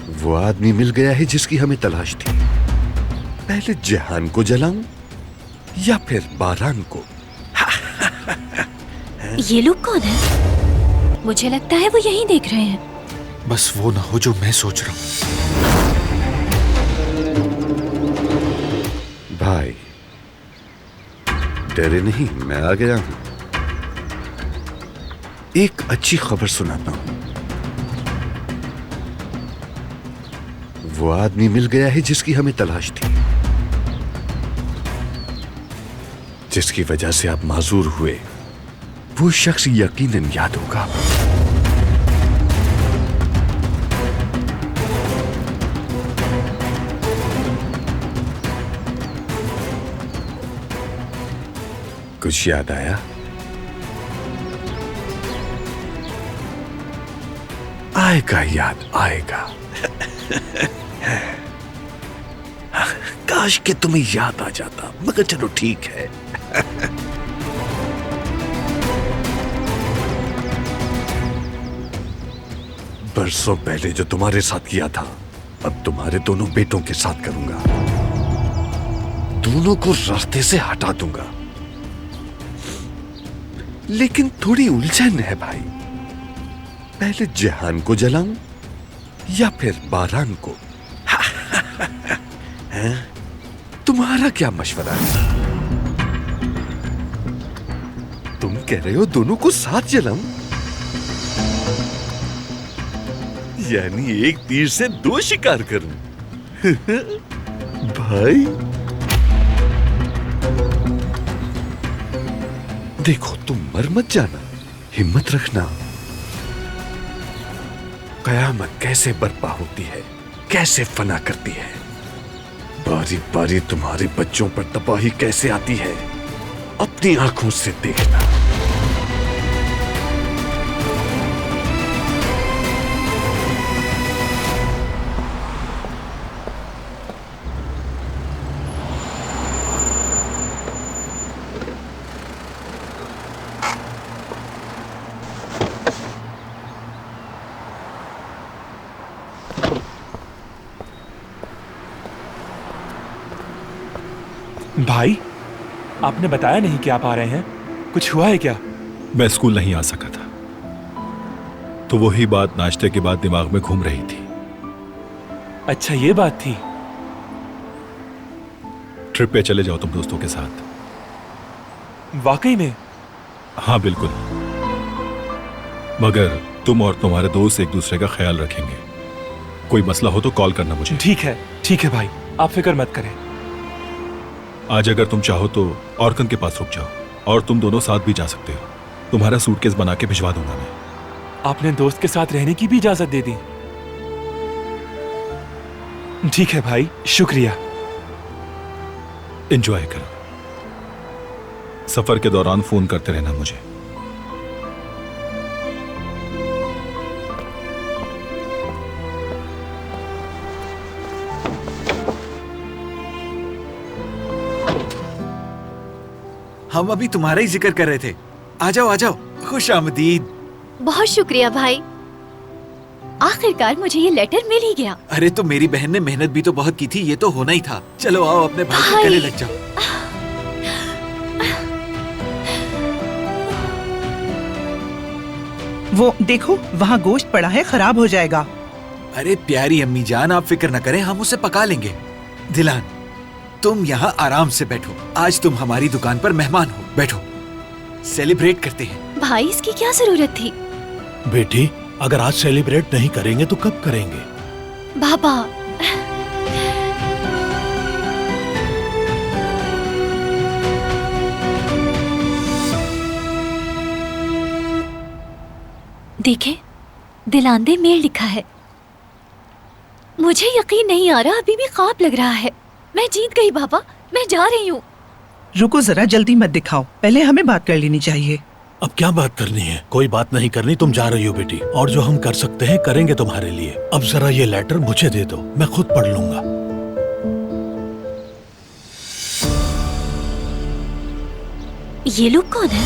वो आदमी मिल गया है जिसकी हमें तलाश थी। पहले जहान को जलाऊं या फिर बारान को? ये लोग कौन है? मुझे लगता है वो यहीं देख रहे हैं। बस वो ना हो जो मैं सोच रहा हूँ। भाई डरे नहीं, मैं आ गया हूं। एक अच्छी खबर सुनाता हूं। वो आदमी मिल गया है जिसकी हमें तलाश थी, जिसकी वजह से आप माजूर हुए। वो शख्स यकीनन याद होगा। कुछ याद आया? आएगा, याद आएगा। काश कि तुम्हें याद आ जाता, मगर चलो ठीक है। बरसों पहले जो तुम्हारे साथ किया था, अब तुम्हारे दोनों बेटों के साथ करूंगा। दोनों को रास्ते से हटा दूंगा। लेकिन थोड़ी उलझन है भाई। पहले जहान को जलाऊं या फिर बारान को? तुम्हारा क्या मशवरा है? तुम कह रहे हो दोनों को साथ जलाऊं? यानी एक तीर से दो शिकार करूं? भाई देखो, तुम मर मत जाना, हिम्मत रखना। कयामत कैसे बर्पा होती है, कैसे फना करती है, बारी बारी तुम्हारे बच्चों पर तबाही कैसे आती है, अपनी आंखों से देखना। भाई, आपने बताया नहीं कि आप आ रहे हैं। कुछ हुआ है क्या? मैं स्कूल नहीं आ सका था, तो वही बात नाश्ते के बाद दिमाग में घूम रही थी। अच्छा, ये बात थी। ट्रिप पे चले जाओ तुम दोस्तों के साथ। वाकई में? हाँ बिल्कुल, मगर तुम और तुम्हारे दोस्त एक दूसरे का ख्याल रखेंगे। कोई मसला हो तो कॉल करना मुझे। ठीक है भाई, आप फिक्र मत करें। आज अगर तुम चाहो तो ऑर्कन के पास रुक जाओ, और तुम दोनों साथ भी जा सकते हो। तुम्हारा सूटकेस बना के भिजवा दूंगा मैं। आपने दोस्त के साथ रहने की भी इजाजत दे दी। ठीक है भाई, शुक्रिया। एंजॉय करो। सफर के दौरान फोन करते रहना मुझे। हम अभी तुम्हारा ही जिक्र कर रहे थे। आ जाओ आ जाओ, खुश आमदीद। बहुत शुक्रिया भाई, आखिरकार मुझे ये लेटर मिल ही गया। अरे तो मेरी बहन ने मेहनत भी तो बहुत की थी, ये तो होना ही था। चलो आओ, अपने भाई के गले लग जाओ। वो देखो, वहाँ गोश्त पड़ा है, खराब हो जाएगा। अरे प्यारी अम्मी जान, आप फिक्र न करें, हम उसे पका लेंगे। दिलान, तुम यहाँ आराम से बैठो। आज तुम हमारी दुकान पर मेहमान हो। बैठो, सेलिब्रेट करते हैं। भाई, इसकी क्या जरूरत थी? बेटी, अगर आज सेलिब्रेट नहीं करेंगे तो कब करेंगे? बाबा, देखें, दिलांदे मेल लिखा है। मुझे यकीन नहीं आ रहा, अभी भी ख्वाब लग रहा है। मैं जीत गई बाबा, मैं जा रही हूँ। रुको जरा, जल्दी मत दिखाओ, पहले हमें बात कर लेनी चाहिए। अब क्या बात करनी है? कोई बात नहीं करनी, तुम जा रही हो बेटी, और जो हम कर सकते हैं करेंगे तुम्हारे लिए। अब जरा ये लेटर मुझे दे दो, मैं खुद पढ़ लूंगा। ये लोग कौन है?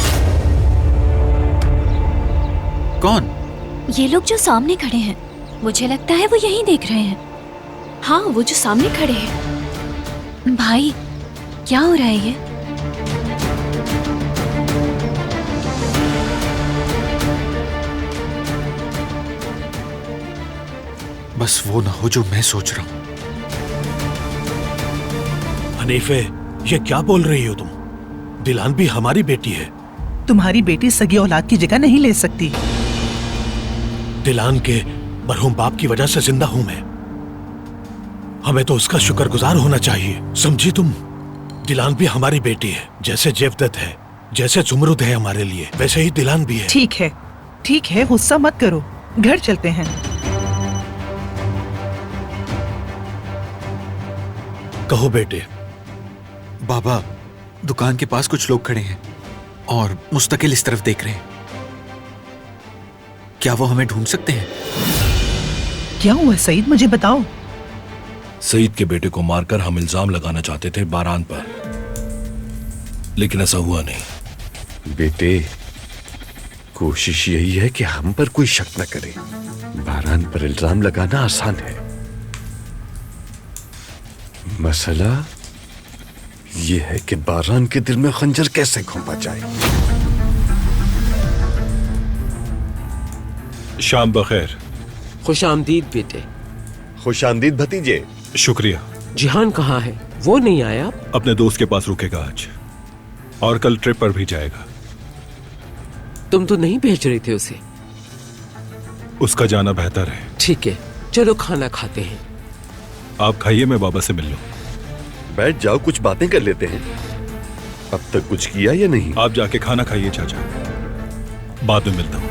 कौन? ये लोग जो सामने खड़े हैं। मुझे लगता है वो यहीं देख रहे हैं। हाँ, वो जो सामने खड़े हैं। भाई, क्या हो रहा है ये? बस वो ना हो जो मैं सोच रहा हूँ। हनीफे, ये क्या बोल रही हो तुम? दिलान भी हमारी बेटी है। तुम्हारी बेटी सगी औलाद की जगह नहीं ले सकती। दिलान के मरहूम बाप की वजह से जिंदा हूं मैं। हमें तो उसका शुक्रगुजार होना चाहिए, समझी तुम? दिलान भी हमारी बेटी है। जैसे जेवदत है, जैसे जुमरुद है हमारे लिए, वैसे ही दिलान भी है। ठीक है, गुस्सा मत करो, घर चलते हैं। कहो बेटे। बाबा, दुकान के पास कुछ लोग खड़े हैं और मुस्तकिल इस तरफ देख रहे हैं। क्या वो हमें ढूंढ सकते हैं? क्या हुआ सईद, मुझे बताओ। सईद के बेटे को मारकर हम इल्जाम लगाना चाहते थे बारान पर, लेकिन ऐसा हुआ नहीं। बेटे, कोशिश यही है कि हम पर कोई शक न करे। बारान पर इल्जाम लगाना आसान है, मसला यह है कि बारान के दिल में खंजर कैसे घोंपा जाए। शाम बखैर। खुश आमदीद बेटे। खुश आमदीद भतीजे। शुक्रिया। जिहान कहाँ है? वो नहीं आया? अपने दोस्त के पास रुकेगा आज, और कल ट्रिप पर भी जाएगा। तुम तो नहीं भेज रहे थे उसे। उसका जाना बेहतर है। ठीक है, चलो खाना खाते हैं। आप खाइए, मैं बाबा से मिल लूं। बैठ जाओ, कुछ बातें कर लेते हैं। अब तक कुछ किया या नहीं? आप जाके खाना खाइए चाचा, बाद में मिलता हूं।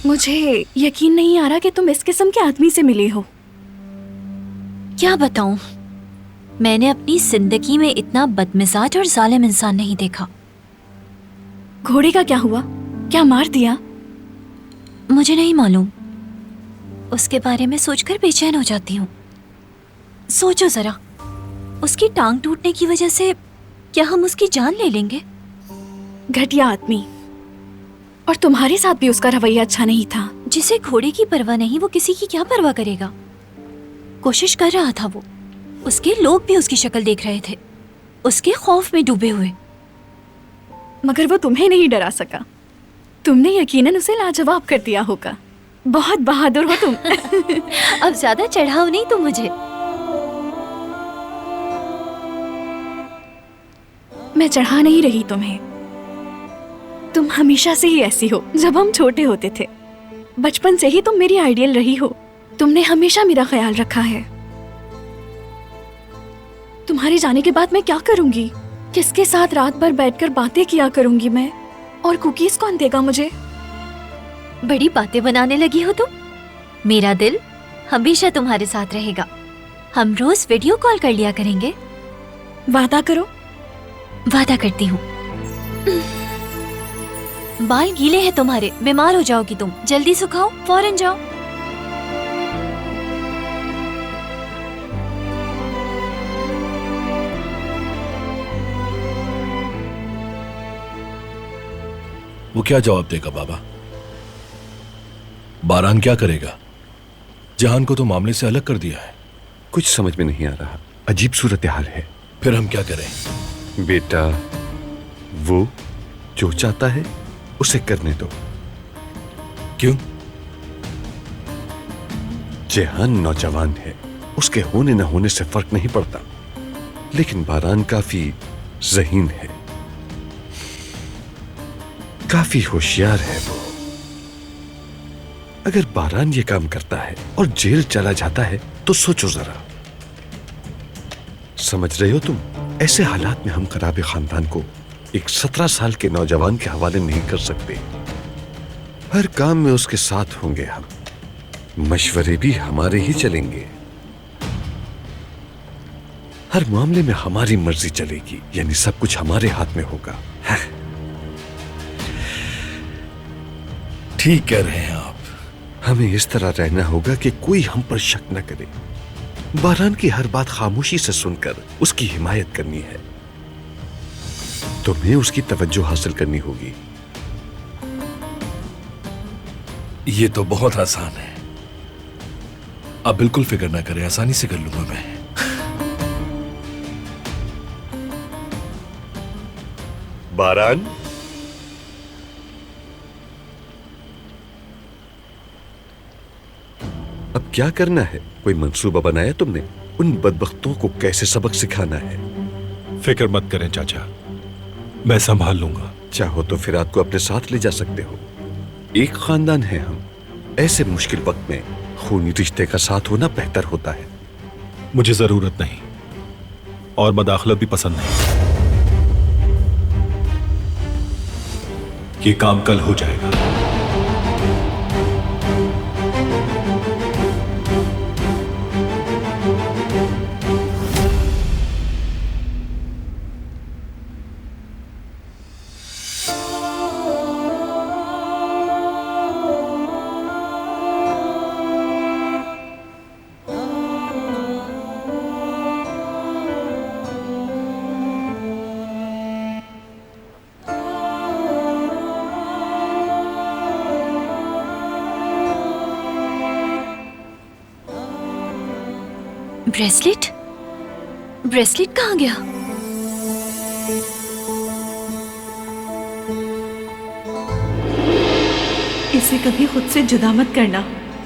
मुझे यकीन नहीं आ रहा कि तुम इस किस्म के आदमी से मिली हो। क्या बताऊं, मैंने अपनी जिंदगी में इतना बदमिजाज और जालिम इंसान नहीं देखा। घोड़े का क्या हुआ? क्या मार दिया? मुझे नहीं मालूम, उसके बारे में सोचकर बेचैन हो जाती हूँ। सोचो जरा, उसकी टांग टूटने की वजह से क्या हम उसकी जान ले लेंगे? घटिया आदमी। और तुम्हारे साथ भी उसका रवैया अच्छा नहीं था। जिसे घोड़े की परवाह नहीं, वो किसी की क्या परवाह करेगा? कोशिश कर रहा था वो। उसके लोग भी उसकी शक्ल देख रहे थे, उसके खौफ में डूबे हुए। मगर वो तुम्हें नहीं डरा सका। तुमने यकीनन उसे लाजवाब कर दिया होगा। बहुत बहादुर हो तुम। अब ज्यादा चढ़ाओ नहीं तुम मुझे। मैं चढ़ा नहीं रही तुम्हें। तुम हमेशा से ही ऐसी हो। जब हम छोटे होते थे, बचपन से ही तुम मेरी आइडियल रही हो। तुमने हमेशा मेरा ख्याल रखा है। तुम्हारे जाने के बाद मैं क्या करूंगी? किसके साथ रात भर बैठकर बातें किया करूंगी मैं? और कुकीज कौन देगा मुझे? बड़ी बातें बनाने लगी हो तुम। मेरा दिल हमेशा तुम्हारे साथ रहेगा। हम रोज वीडियो कॉल कर लिया करेंगे। वादा करो। वादा करती हूँ। बाल गीले हैं तुम्हारे, बीमार हो जाओगी तुम। जल्दी सुखाओ, फौरन जाओ। वो क्या जवाब देगा बाबा? बारान क्या करेगा? जहान को तो मामले से अलग कर दिया है। कुछ समझ में नहीं आ रहा, अजीब सूरत हाल है। फिर हम क्या करें? बेटा, वो जो चाहता है उसे करने दो। क्यों? जेहान नौजवान है, उसके होने न होने से फर्क नहीं पड़ता। लेकिन बारान काफी ज़हीन है, काफी होशियार है वो। अगर बारान ये काम करता है और जेल चला जाता है तो सोचो जरा, समझ रहे हो तुम? ऐसे हालात में हम खराबे खानदान को एक 17 साल के नौजवान के हवाले नहीं कर सकते। हर काम में उसके साथ होंगे हम, मशवरे भी हमारे ही चलेंगे, हर मामले में हमारी मर्जी चलेगी, यानी सब कुछ हमारे हाथ में होगा। ठीक कह रहे हैं आप। हमें इस तरह रहना होगा कि कोई हम पर शक न करे। बारान की हर बात खामोशी से सुनकर उसकी हिमायत करनी है। तुम्हें उसकी तवज्जो हासिल करनी होगी। ये तो बहुत आसान है, आप बिल्कुल फिक्र ना करें, आसानी से कर लूंगा मैं। बारान, अब क्या करना है? कोई मंसूबा बनाया तुमने? उन बदबख्तों को कैसे सबक सिखाना है? फिक्र मत करें चाचा, मैं संभाल लूंगा। चाहो तो फिर आपको अपने साथ ले जा सकते हो। एक खानदान है हम, ऐसे मुश्किल वक्त में खूनी रिश्ते का साथ होना बेहतर होता है। मुझे जरूरत नहीं और मदाखलत भी पसंद नहीं। ये काम कल हो जाएगा। ब्रेसलेट? ब्रेसलेट कहाँ गया? इसे कभी खुद से जुदा मत करना।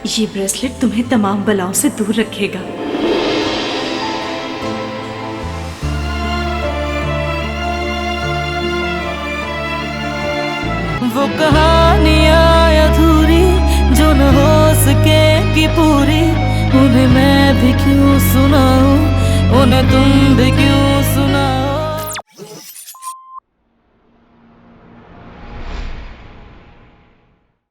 ये ब्रेसलेट तुम्हें तमाम बलाओं से दूर रखेगा। वो कहानियाँ अधूरी जो न हो सके कि पूरी, उन्हें मैं भी क्यों सुनाऊं, उन्हें तुम भी क्यों